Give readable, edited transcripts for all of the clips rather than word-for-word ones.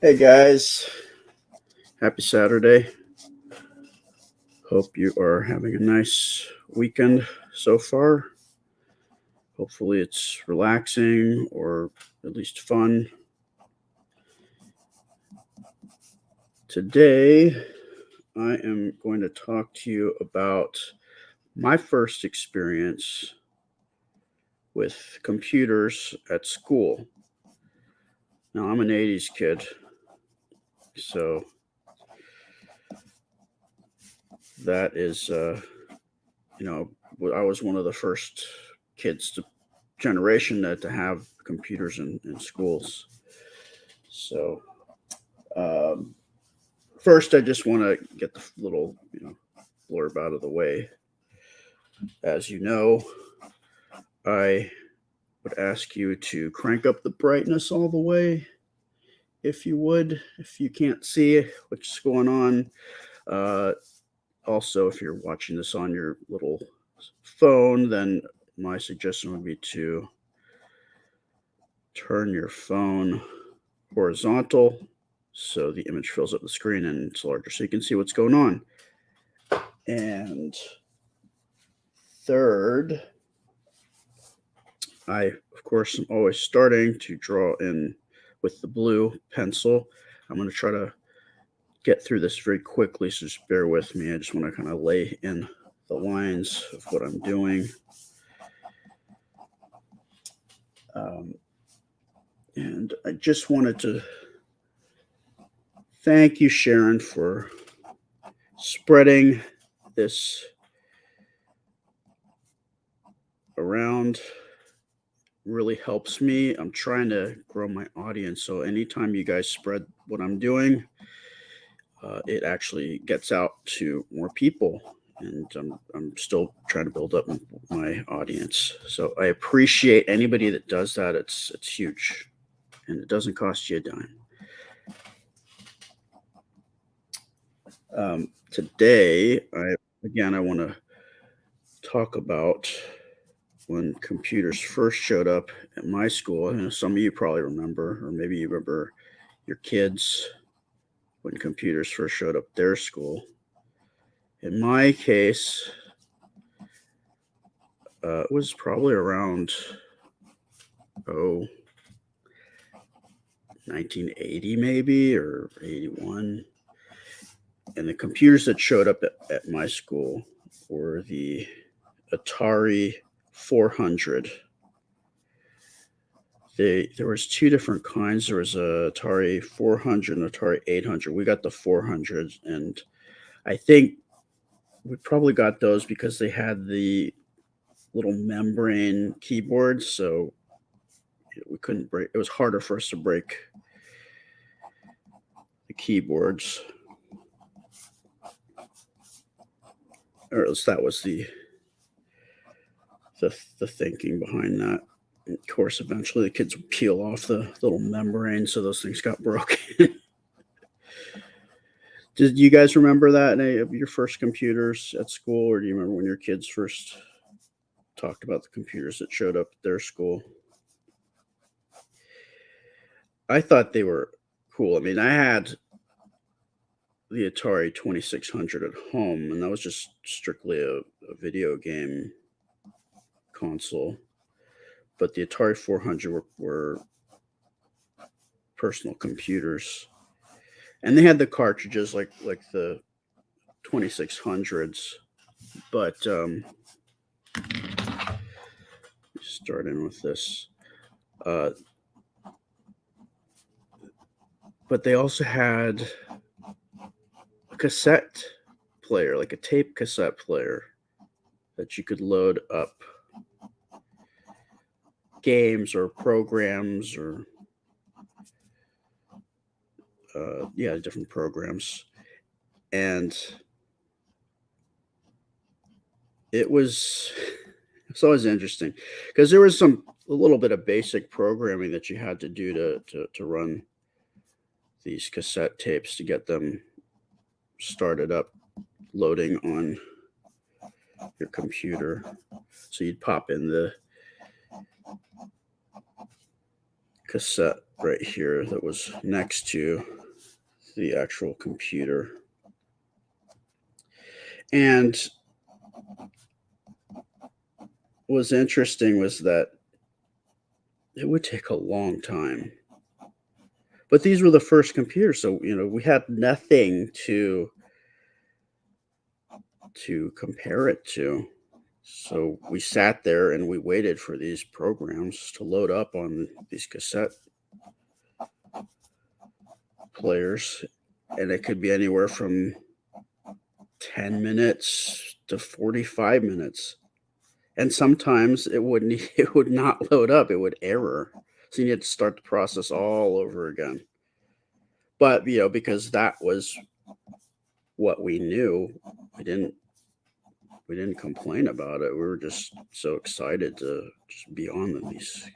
Hey guys, happy Saturday. Hope you are having a nice weekend so far. Hopefully, it's relaxing or at least fun. Today, I am going to talk to you about my first experience with computers at school. Now, I'm an 80s kid, so that is, I was one of the first kids to generation to have computers in schools. So, um, first, I just want to get the little, blurb out of the way. As you know, I would ask you to crank up the brightness all the way, if you would, if you can't see what's going on. Uh, Also, if you're watching this on your little phone, then my suggestion would be to turn your phone horizontal so the image fills up the screen and it's larger so you can see what's going on. And third, I, of course, am always starting to draw in with the blue pencil. I'm going to try to get through this very quickly, so just bear with me. I just want to kind of lay in the lines of what I'm doing. Um, and I just wanted to thank you, Sharon, for spreading this around. Really helps me. I'm trying to grow my audience. So anytime you guys spread what I'm doing, it actually gets out to more people. And I'm still trying to build up my audience. So I appreciate anybody that does that. It's huge, and it doesn't cost you a dime. Today, I want to talk about when computers first showed up at my school. Some of you probably remember, or maybe you remember your kids when computers first showed up at their school. In my case, it was probably around, oh, 1980 maybe, or 81. And the computers that showed up at my school were the Atari 400. There was two different kinds. There was a Atari 400 and Atari 800. We got the 400, and I think we probably got those because they had the little membrane keyboards, so we couldn't break. It was harder for us to break the keyboards, or at least that was the thinking behind that. Of course, eventually the kids would peel off the little membrane, so those things got broken. Did you guys remember that in any of your first computers at school, or do you remember when your kids first talked about the computers that showed up at their school? I thought they were cool. I mean, I had the Atari 2600 at home, and that was just strictly a video game console. But the Atari 400 were personal computers, and they had the cartridges like the 2600s. But starting with this, uh, but they also had a cassette player, like a tape cassette player, that you could load up games or programs or yeah, different programs. And it was it's always interesting because there was a little bit of basic programming that you had to do to run these cassette tapes to get them started up loading on your computer. So you'd pop in the cassette right here that was next to the actual computer. And what was interesting was that it would take a long time. But these were the first computers, so we had nothing to compare it to. So we sat there and we waited for these programs to load up on these cassette players, and it could be anywhere from 10 minutes to 45 minutes. And sometimes it would not load up, it would error. So you had to start the process all over again. But because that was what we knew, we didn't complain about it. We were just so excited to just be on these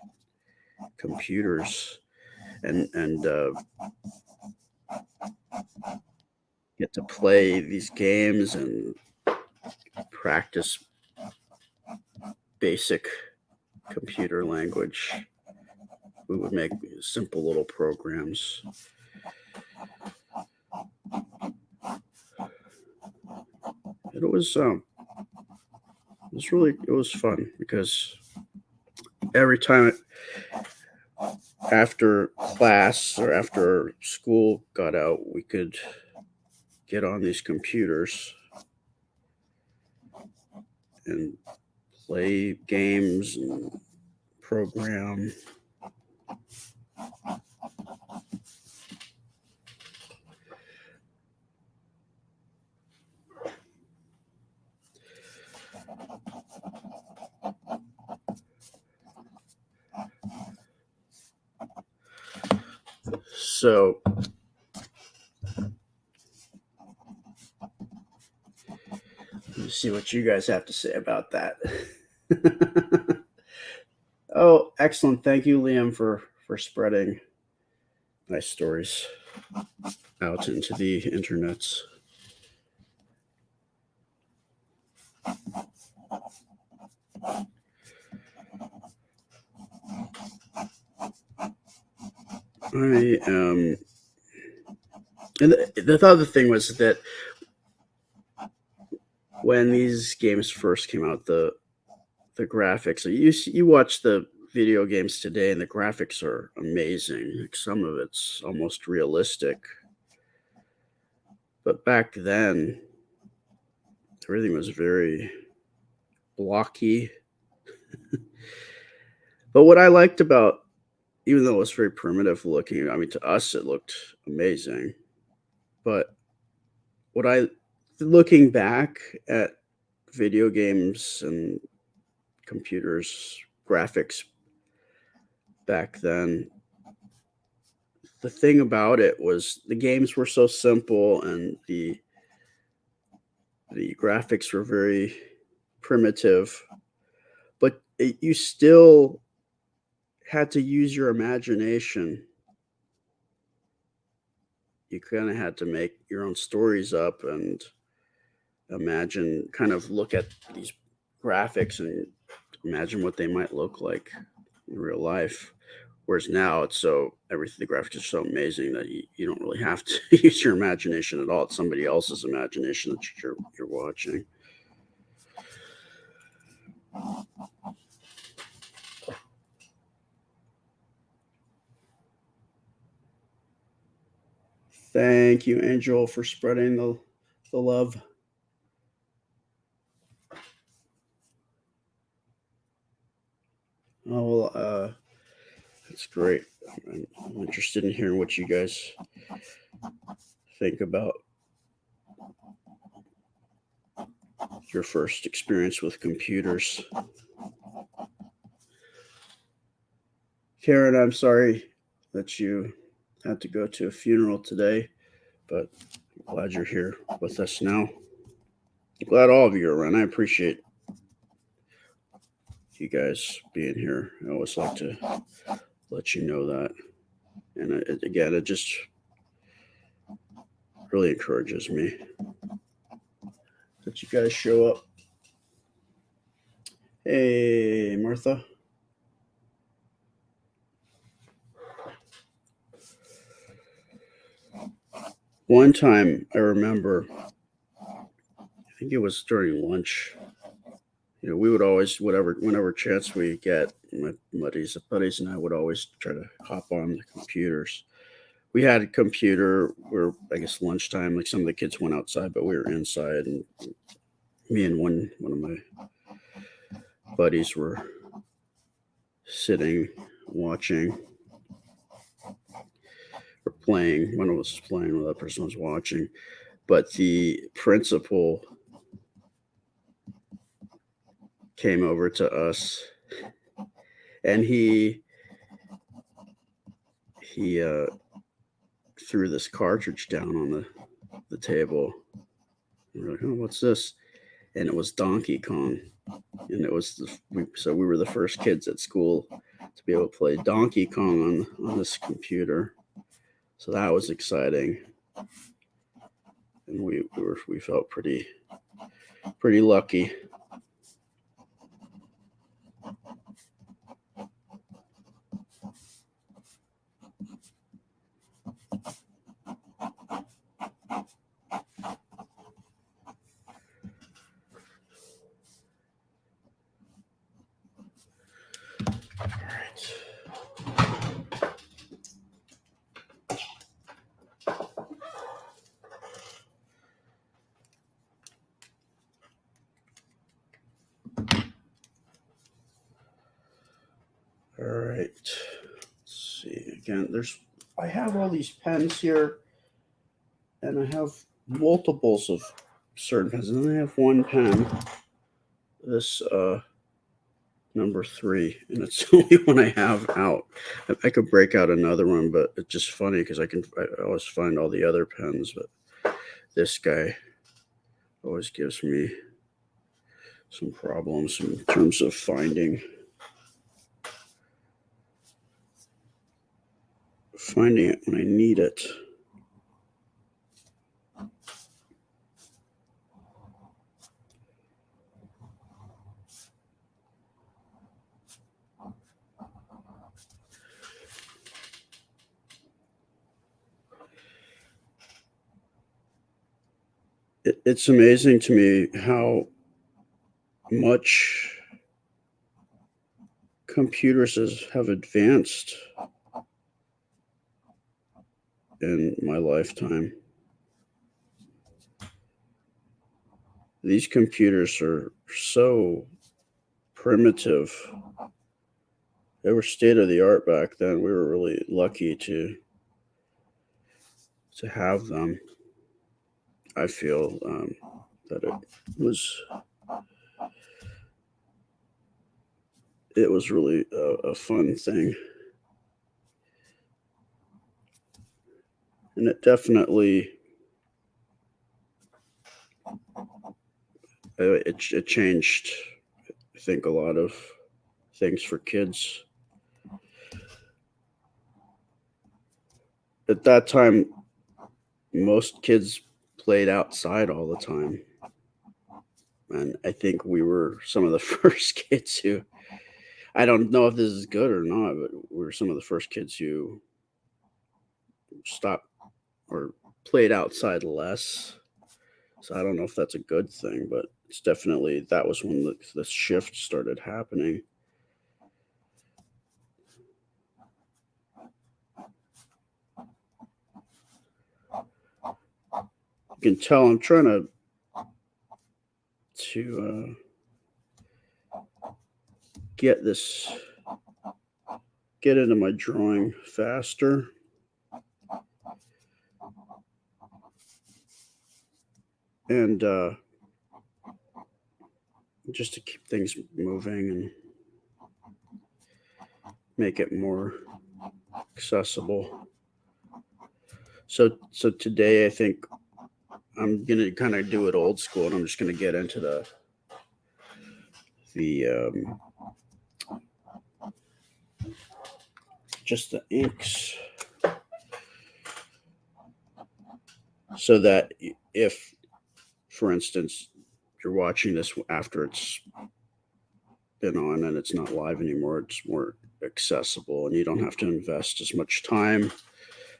computers and get to play these games and practice basic computer language. We would make simple little programs. It was fun because every time after class or after school got out, we could get on these computers and play games and program. So let's see what you guys have to say about that. Oh, excellent. Thank you, Liam, for spreading nice stories out into the internets. And the other thing was that when these games first came out, the graphics, you watch the video games today and the graphics are amazing. Like some of it's almost realistic. But back then, everything was very blocky. But what I liked about, even though it was very primitive looking, I mean, to us it looked amazing. But looking back at video games and computers graphics back then, the thing about it was the games were so simple and the graphics were very primitive, but you still had to use your imagination. You kind of had to make your own stories up and kind of look at these graphics and imagine what they might look like in real life. Whereas now the graphics are so amazing that you don't really have to use your imagination at all. It's somebody else's imagination that you're watching. Thank you, Angel, for spreading the love. Oh, well, that's great. I'm interested in hearing what you guys think about your first experience with computers. Karen, I'm sorry that you had to go to a funeral today, but I'm glad you're here with us now. I'm glad all of you are around. I appreciate you guys being here. I always like to let you know that. And it just really encourages me that you guys show up. Hey, Martha. One time I remember, I think it was during lunch. We would always, whenever chance we get, my buddies and I would always try to hop on the computers. We had a computer where I guess lunchtime, like some of the kids went outside, but we were inside, and me and one of my buddies were sitting watching or playing. One of us was playing, the other person was watching. But the principal came over to us, and he threw this cartridge down on the table. We were like, "Oh, what's this?" And it was Donkey Kong, and it was so we were the first kids at school to be able to play Donkey Kong on this computer. So that was exciting, and we felt pretty lucky. All right. All right. Let's see. Again, I have all these pens here, and I have multiples of certain pens, and then I have one pen. This number 3, and it's the only one I have out. I could break out another one, but it's just funny because I always find all the other pens, but this guy always gives me some problems in terms of finding it when I need it. It's amazing to me how much computers have advanced in my lifetime. These computers are so primitive. They were state of the art back then. We were really lucky to have them. I feel that it was really a fun thing, and it definitely it changed, I think, a lot of things for kids. At that time, most kids played outside all the time, and I think we were some of the first kids who, I don't know if this is good or not, but we were some of the first kids who stopped or played outside less. So I don't know if that's a good thing, but it's definitely, that was when the shift started happening. You can tell I'm trying to get into my drawing faster. And just to keep things moving and make it more accessible. So today I think I'm gonna kind of do it old school, and I'm just gonna get into the just the inks, so that if, for instance, you're watching this after it's been on and it's not live anymore, it's more accessible and you don't have to invest as much time.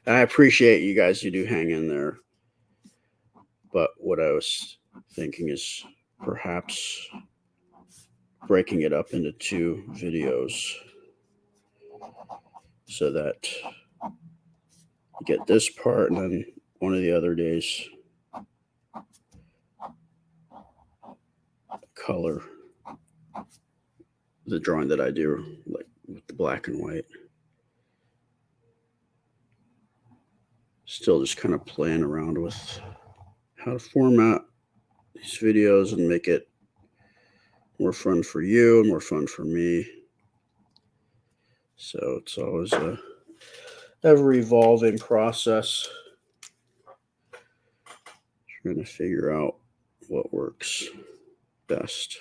I appreciate you guys who do hang in there. But what I was thinking is perhaps breaking it up into 2 videos so that you get this part, and then one of the other days color the drawing that I do, like with the black and white. Still just kind of playing around with how to format these videos and make it more fun for you and more fun for me. So it's always a ever evolving process, trying to figure out what works best.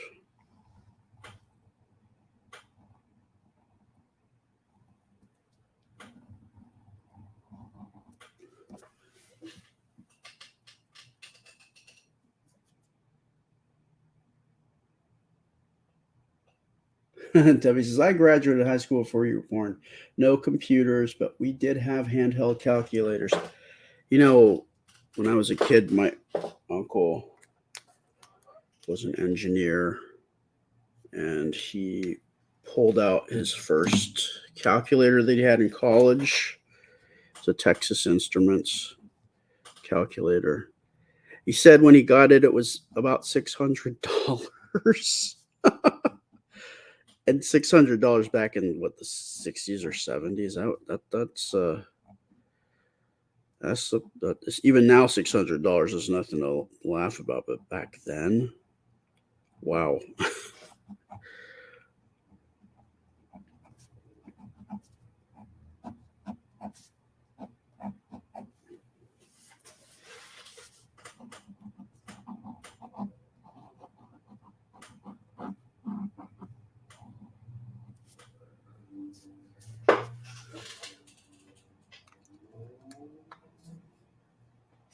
Debbie says, I graduated high school before you were born. No computers, but we did have handheld calculators. You know, when I was a kid, my uncle was an engineer, and he pulled out his first calculator that he had in college. It's a Texas Instruments calculator. He said when he got it, it was about $600. And $600 back in what, the 60s or 70s. That's even now $600 is nothing to laugh about, but back then, wow.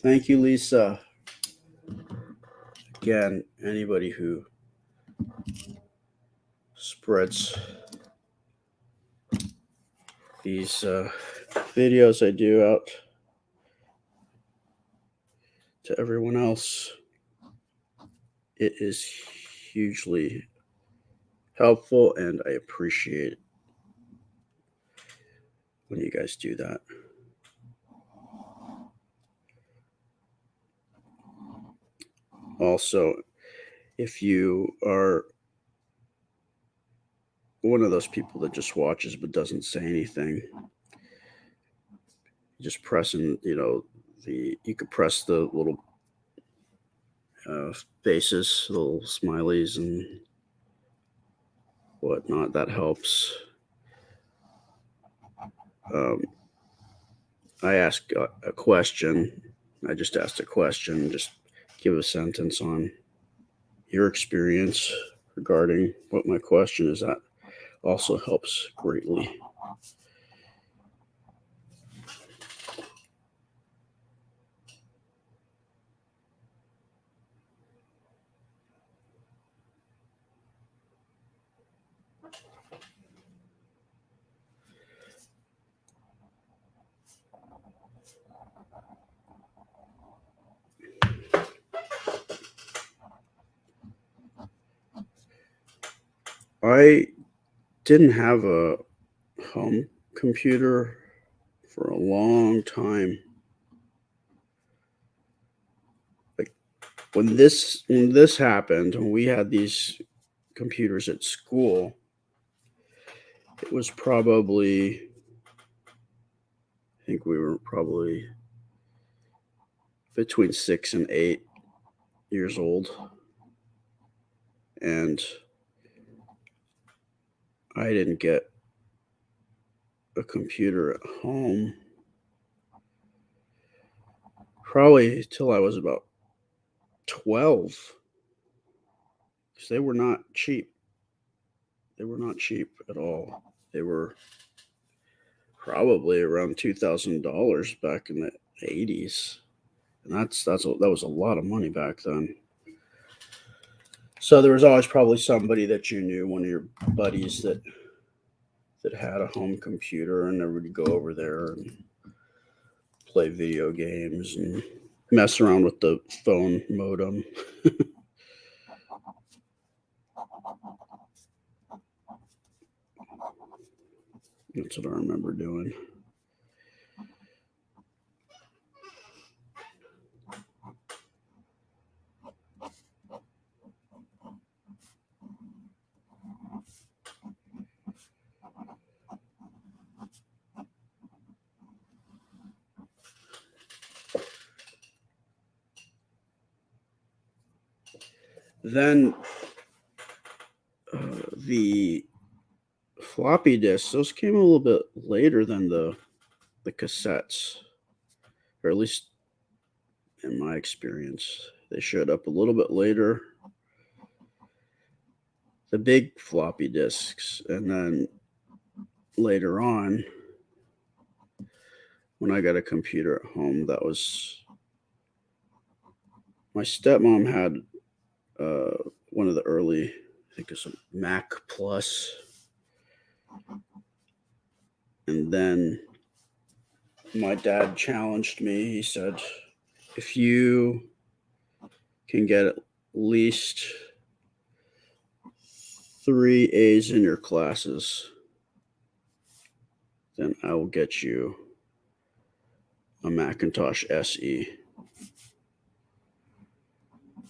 Thank you, Lisa. Again, anybody who spreads these videos I do out to everyone else, it is hugely helpful, and I appreciate it when you guys do that. Also, if you are one of those people that just watches but doesn't say anything, just pressing, you could press the little faces, little smileys and whatnot. That helps. I ask a question. I just asked a question. Just give a sentence on your experience regarding what my question is. That also helps greatly. I didn't have a home computer for a long time. Like when this happened, when we had these computers at school, it was probably, I think we were probably between 6 and 8 years old. And I didn't get a computer at home probably till I was about 12, because they were not cheap. They were not cheap at all. They were probably around $2,000 back in the 80s. And that was a lot of money back then. So there was always probably somebody that you knew, one of your buddies that had a home computer, and everybody go over there and play video games and mess around with the phone modem. That's what I remember doing. Then the floppy disks, those came a little bit later than the cassettes, or at least in my experience. They showed up a little bit later. The big floppy disks, and then later on, when I got a computer at home, that was my stepmom had one of the early, I think it's a Mac Plus, and then my dad challenged me. He said, if you can get at least 3 A's in your classes, then I will get you a Macintosh SE.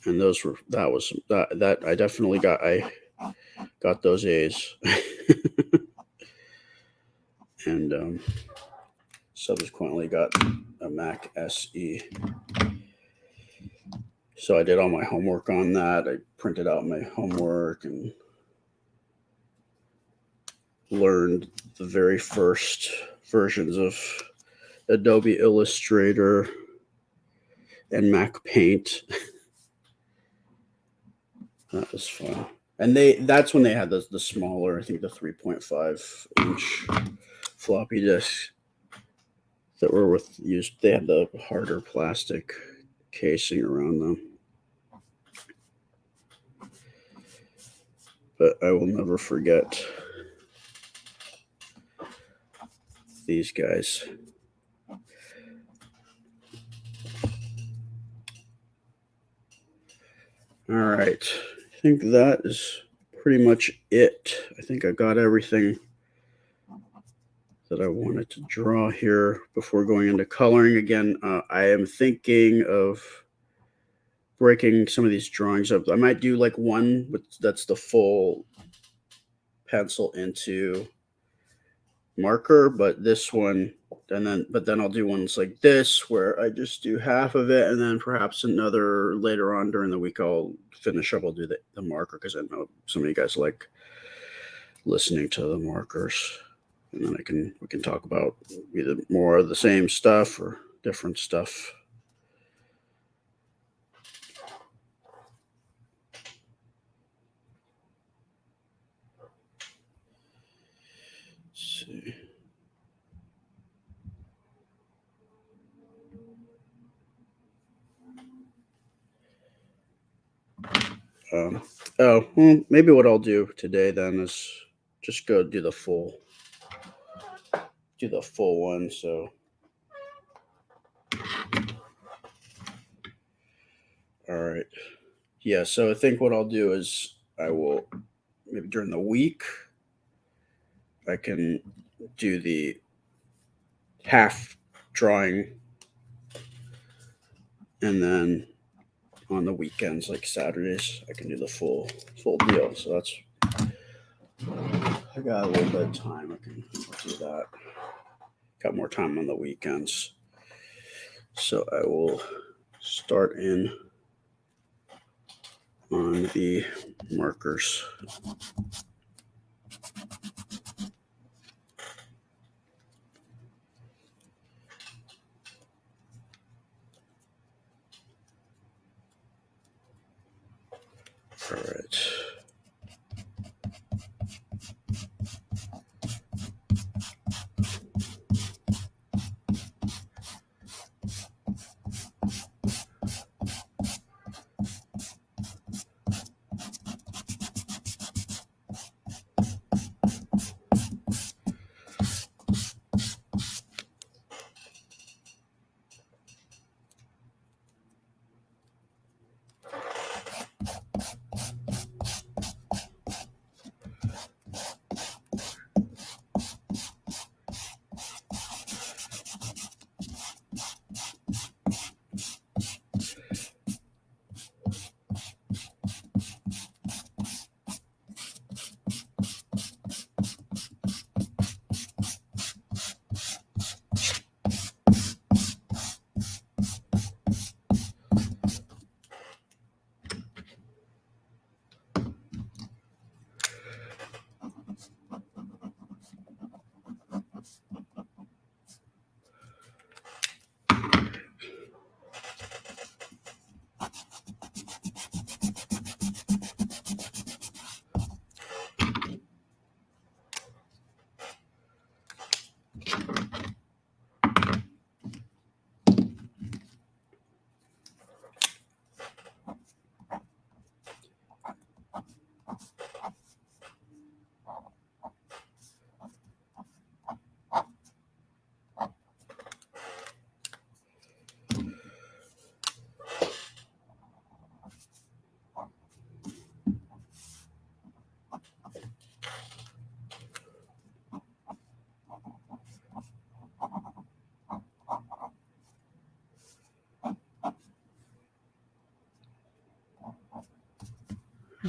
And that I definitely got those A's. And subsequently got a Mac SE. So I did all my homework on that. I printed out my homework and learned the very first versions of Adobe Illustrator and Mac Paint. That was fun. And that's when they had the smaller, I think the 3.5 inch floppy disks that were used. They had the harder plastic casing around them. But I will never forget these guys. All right. I think that is pretty much it. I think I got everything that I wanted to draw here before going into coloring. Again, I am thinking of breaking some of these drawings up. I might do like one that's the full pencil into marker, but this one, but then I'll do ones like this where I just do half of it, and then perhaps another later on during the week I'll finish up. I'll do the marker because I know some of you guys like listening to the markers, and then we can talk about either more of the same stuff or different stuff. Let's see. Well, maybe what I'll do today then is just go do the full one. So, all right. Yeah. So I think what I'll do is I will maybe during the week, I can do the half drawing, and then on the weekends, like Saturdays, I can do the full deal. So that's, I got a little bit of time. I can do that. Got more time on the weekends. So I will start in on the markers. All right.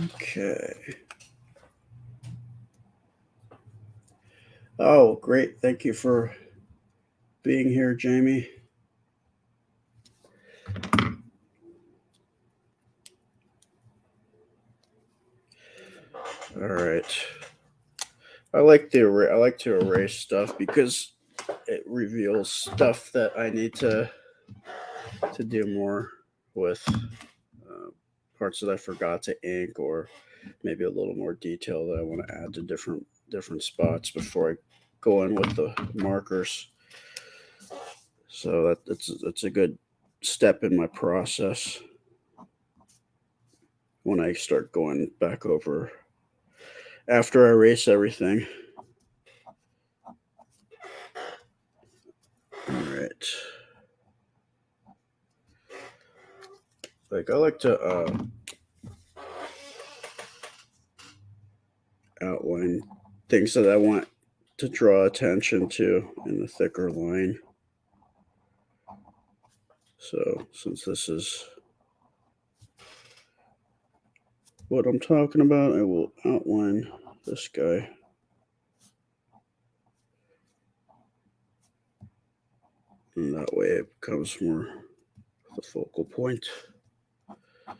Okay. Oh, great. Thank you for being here, Jamie. All right. I like to erase stuff because it reveals stuff that I need to do more with, parts that I forgot to ink, or maybe a little more detail that I want to add to different spots before I go in with the markers. So that's a good step in my process when I start going back over after I erase everything. All right. Like I like to outline things that I want to draw attention to in the thicker line. So since this is what I'm talking about, I will outline this guy. And that way it becomes more the focal point. All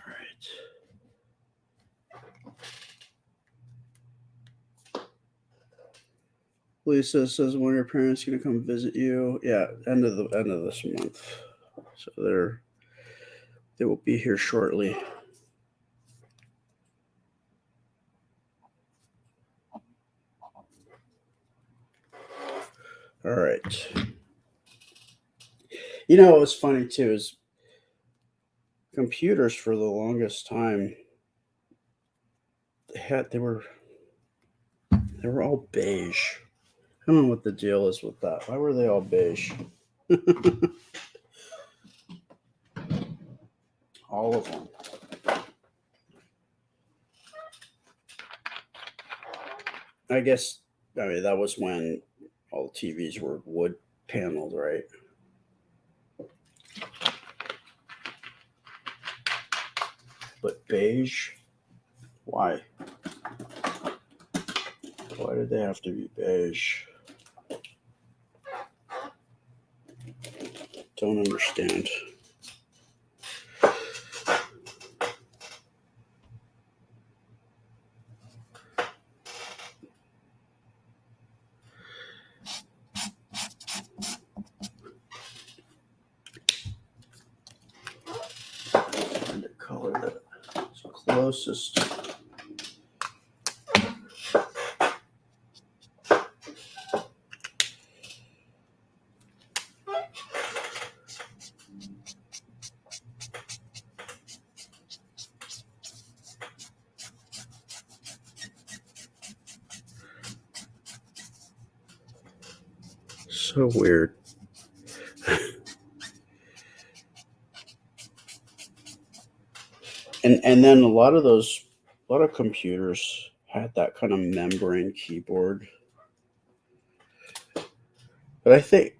right. Lisa says, when are your parents gonna come visit you? Yeah, end of this month. So they will be here shortly. All right. You know what's funny too is computers for the longest time they were all beige. I don't know what the deal is with that. Why were they all beige? All of them. I guess I mean that was when all the TVs were wood paneled, right? But beige? Why? Why did they have to be beige? Don't understand. Find a color that's closest. So weird. And then a lot of computers had that kind of membrane keyboard. But I think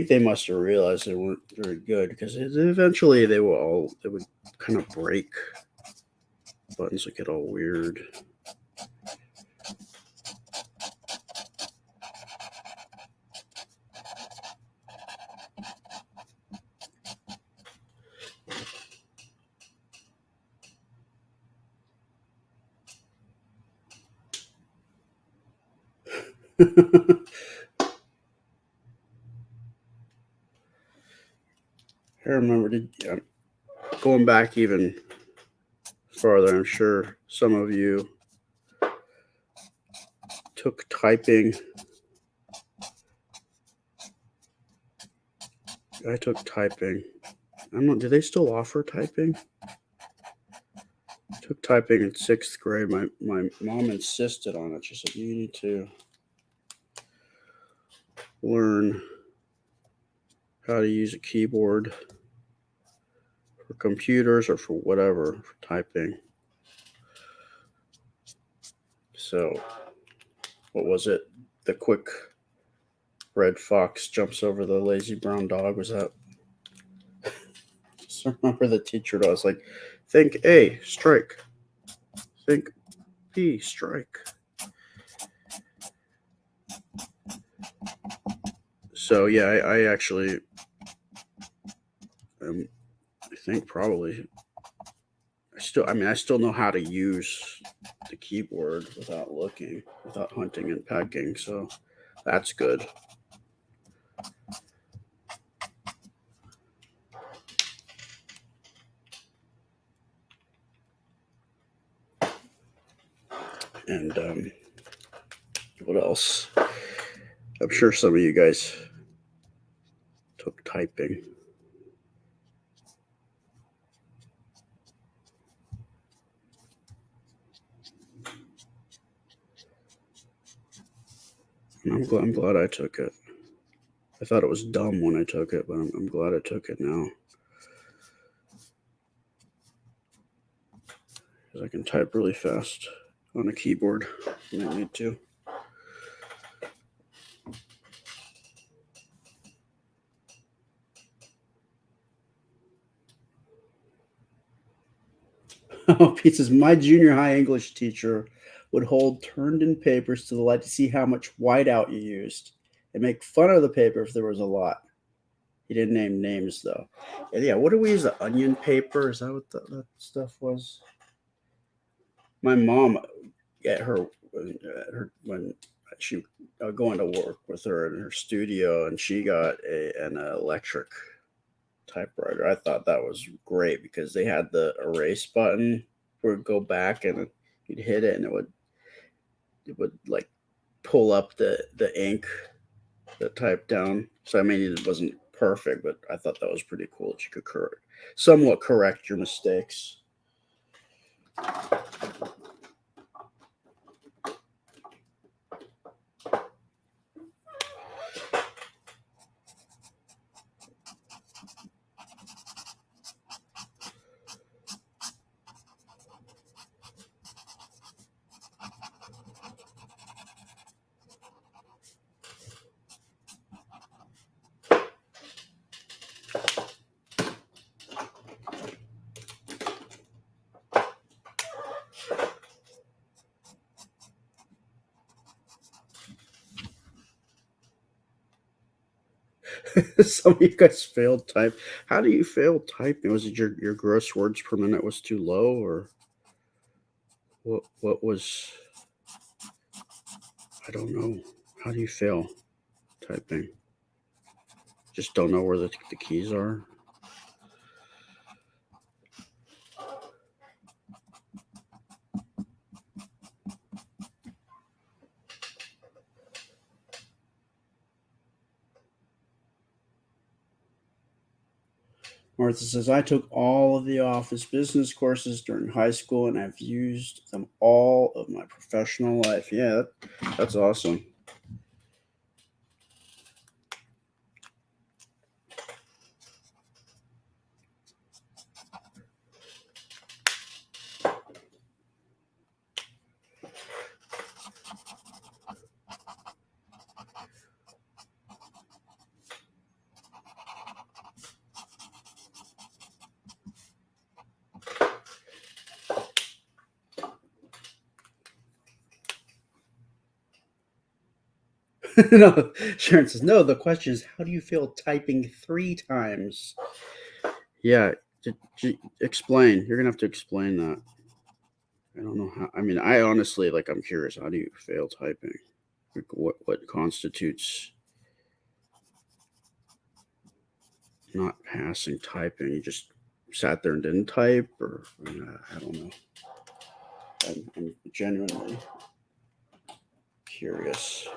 they must have realized they weren't very good because eventually they would kind of break. Buttons would get all weird. I remember going back even farther. I'm sure some of you took typing. I took typing. I don't know. Do they still offer typing? I took typing in sixth grade. My mom insisted on it. She said, "You need to learn how to use a keyboard for computers or for whatever for typing." So, what was it? The quick red fox jumps over the lazy brown dog. Was that? Just remember the teacher was like, think A, strike. Think B, strike. So yeah, I actually, I think probably, I still know how to use the keyboard without looking, without hunting and pecking. So that's good. And what else? I'm sure some of you guys took typing. And I'm glad I took it. I thought it was dumb when I took it, but I'm glad I took it now. Because I can type really fast on a keyboard when I need to. Oh, Pete says, my junior high English teacher would hold turned in papers to the light to see how much whiteout you used and make fun of the paper if there was a lot. He didn't name names though. And yeah, what do we use? The onion paper? Is that what that stuff was? My mom, at when she going to work with her in her studio, and she got an electric typewriter. I thought that was great because they had the erase button where it'd go back and you'd hit it and it would like pull up the ink that typed down. So I mean it wasn't perfect, but I thought that was pretty cool that you could somewhat correct your mistakes. Some of you guys failed type. How do you fail typing? Was it your gross words per minute was too low, or what was? I don't know. How do you fail typing? Just don't know where the keys are. Martha says, I took all of the office business courses during high school and I've used them all of my professional life. Yeah, that's awesome. No, Sharon says, no, the question is, how do you feel typing 3 times? Yeah, explain. You're going to have to explain that. I don't know how. I mean, I honestly, like, I'm curious. How do you fail typing? Like, what constitutes not passing typing? You just sat there and didn't type, or I don't know. I'm genuinely curious.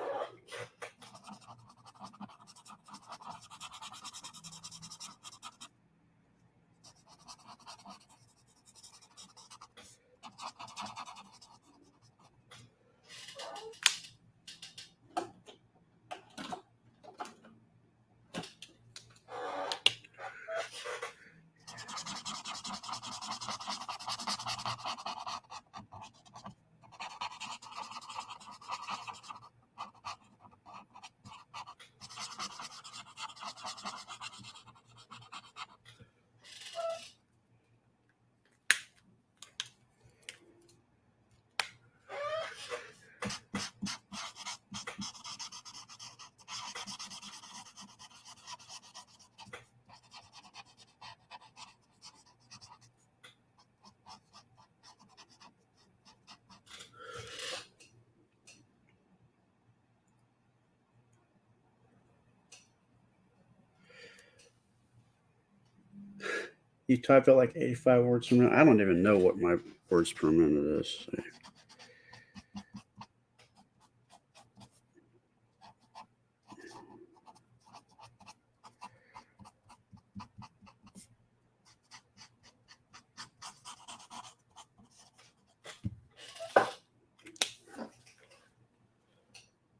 You typed out like 85 words per minute. I don't even know what my words per minute is.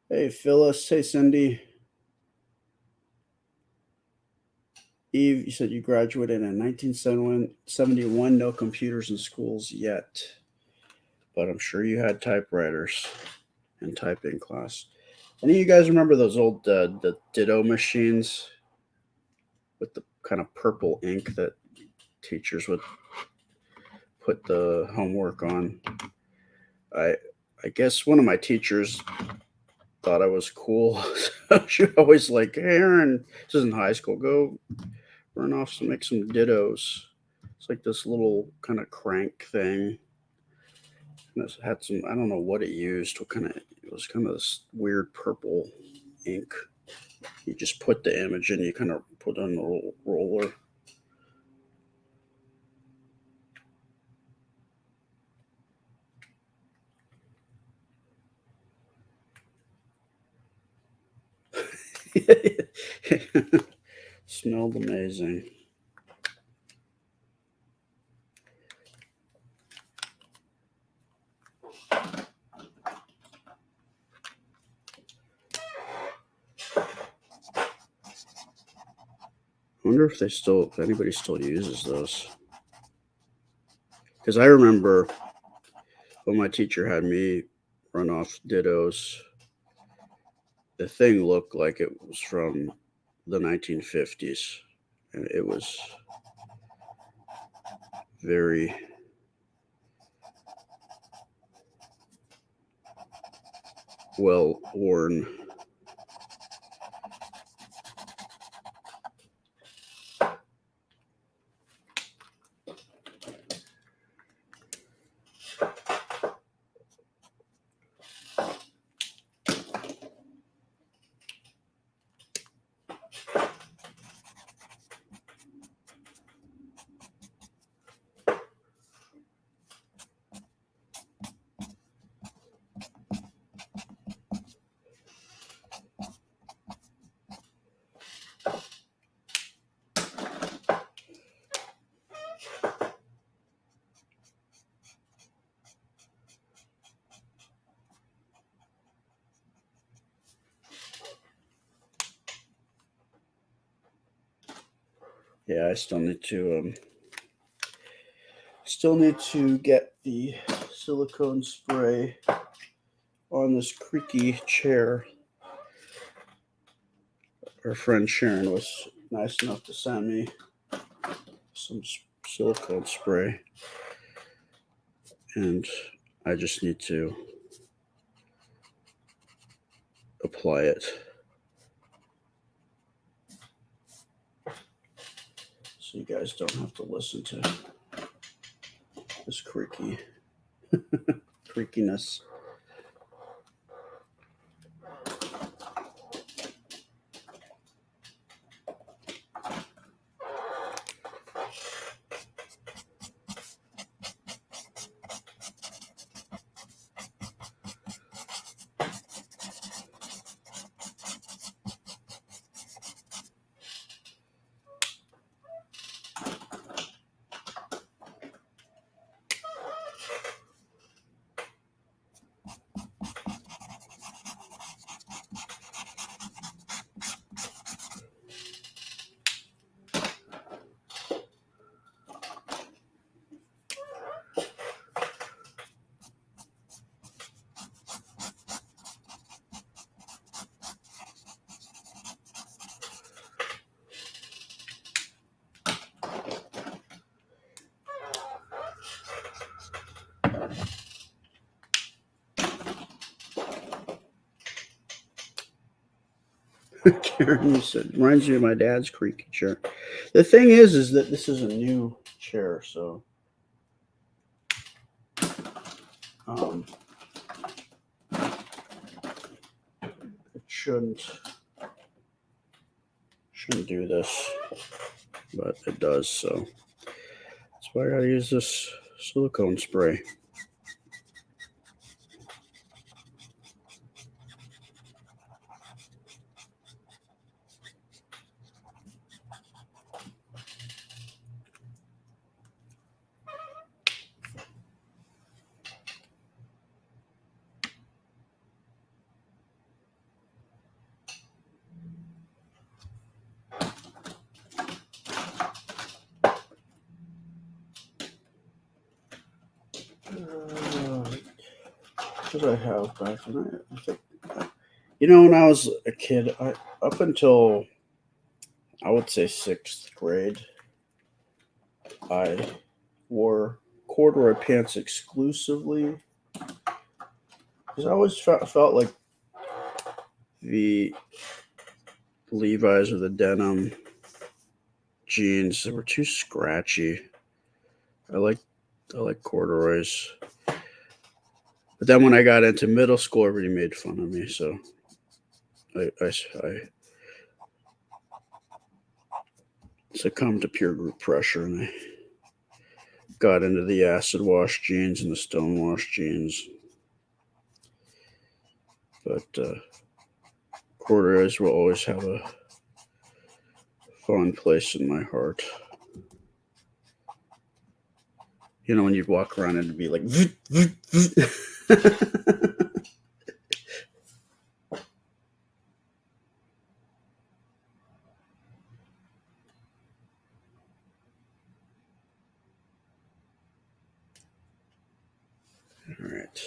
Hey, Phyllis. Hey, Cindy. Eve, you said you graduated in 1971. No computers in schools yet, but I'm sure you had typewriters in typing class. Any of you guys remember those old the Ditto machines with the kind of purple ink that teachers would put the homework on? I I guess one of my teachers thought I was cool. So she always like, hey, Aaron, this is in high school. Go run off some make some dittos. It's like this little kind of crank thing. And it had some I don't know what it used. What kind of it was kind of this weird purple ink. You just put the image in. You kind of put on the little roller. Smelled amazing. I wonder if anybody still uses those. Because I remember when my teacher had me run off dittos, the thing looked like it was from the 1950s, and it was very well worn. Yeah, I still need to get the silicone spray on this creaky chair. Our friend Sharon was nice enough to send me some silicone spray, and I just need to apply it. So you guys don't have to listen to this creakiness. Karen, you said reminds me of my dad's creaky chair. The thing is that this is a new chair, so um, it shouldn't do this, but it does. So So I gotta use this silicone spray. What did I have back then? I think, when I was a kid, up until I would say sixth grade, I wore corduroy pants exclusively because I always felt like the Levi's or the denim jeans, they were too scratchy. I like corduroys. But then when I got into middle school, everybody made fun of me. So I succumbed to peer group pressure, and I got into the acid wash jeans and the stone wash jeans. But corduroys will always have a fond place in my heart. When you'd walk around and it'd be like, all right.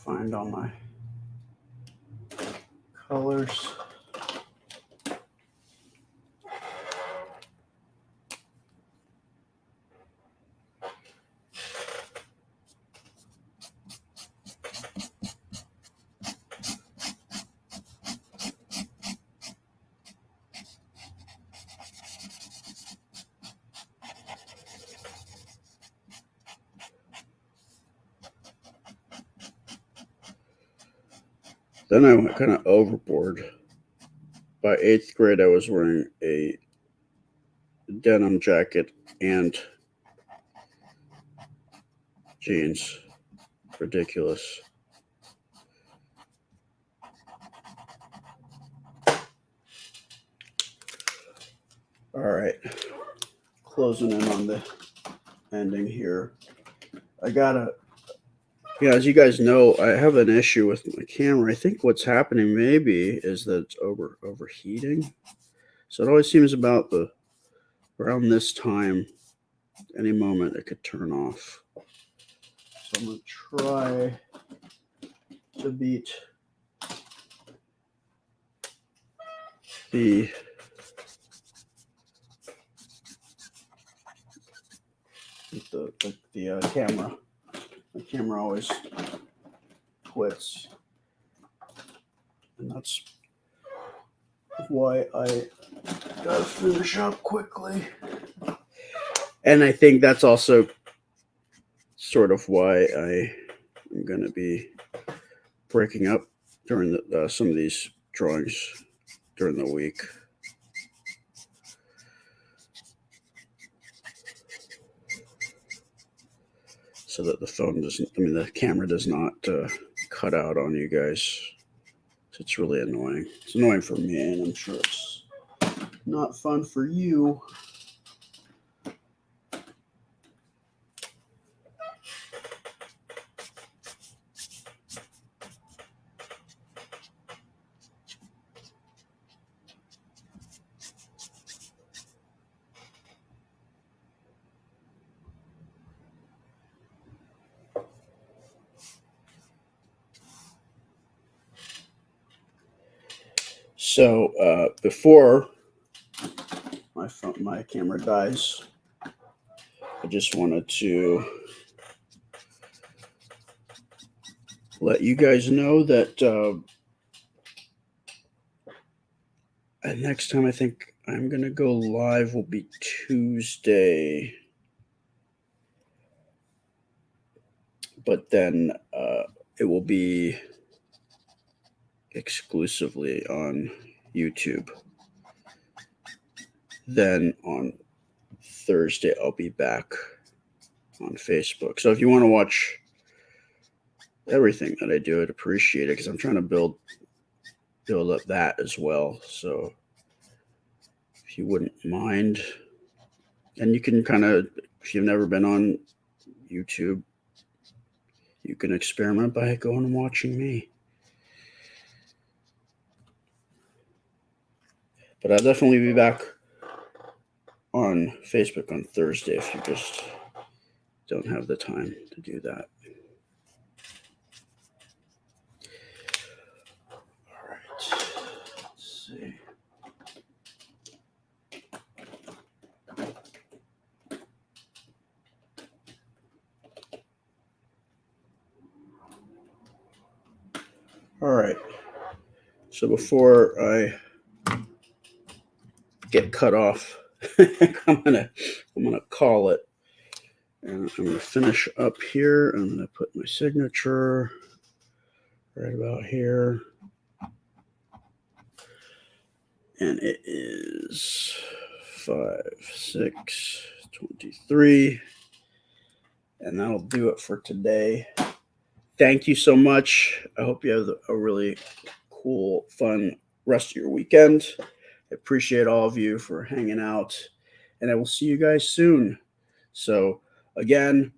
Find all my colors. Then I went kind of overboard. By eighth grade, I was wearing a denim jacket and jeans. Ridiculous. All right. Closing in on the ending here. As you guys know, I have an issue with my camera. I think what's happening maybe is that it's overheating. So it always seems around this time, any moment it could turn off. So I'm going to try to beat the camera. The camera always quits, and that's why I gotta finish up quickly. And I think that's also sort of why I am going to be breaking up during some of these drawings during the week. So that the camera does not cut out on you guys. It's really annoying. It's annoying for me, and I'm sure it's not fun for you. So before my camera dies, I just wanted to let you guys know that next time I think I'm going to go live will be Tuesday. but then it will be exclusively on YouTube. Then on Thursday, I'll be back on Facebook. So if you want to watch everything that I do, I'd appreciate it, because I'm trying to build up that as well. So if you wouldn't mind, and you can kind of, if you've never been on YouTube, you can experiment by going and watching me. But I'll definitely be back on Facebook on Thursday if you just don't have the time to do that. All right. Let's see. All right. So before I get cut off, I'm gonna call it, and I'm gonna finish up here. I'm gonna put my signature right about here, and it is 5/6/23, and that'll do it for today. Thank you so much. I hope you have a really cool, fun rest of your weekend. I appreciate all of you for hanging out, and I will see you guys soon. So again,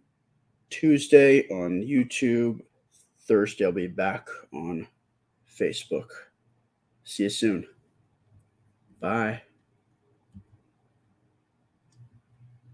Tuesday on YouTube, Thursday I'll be back on Facebook. See you soon. Bye.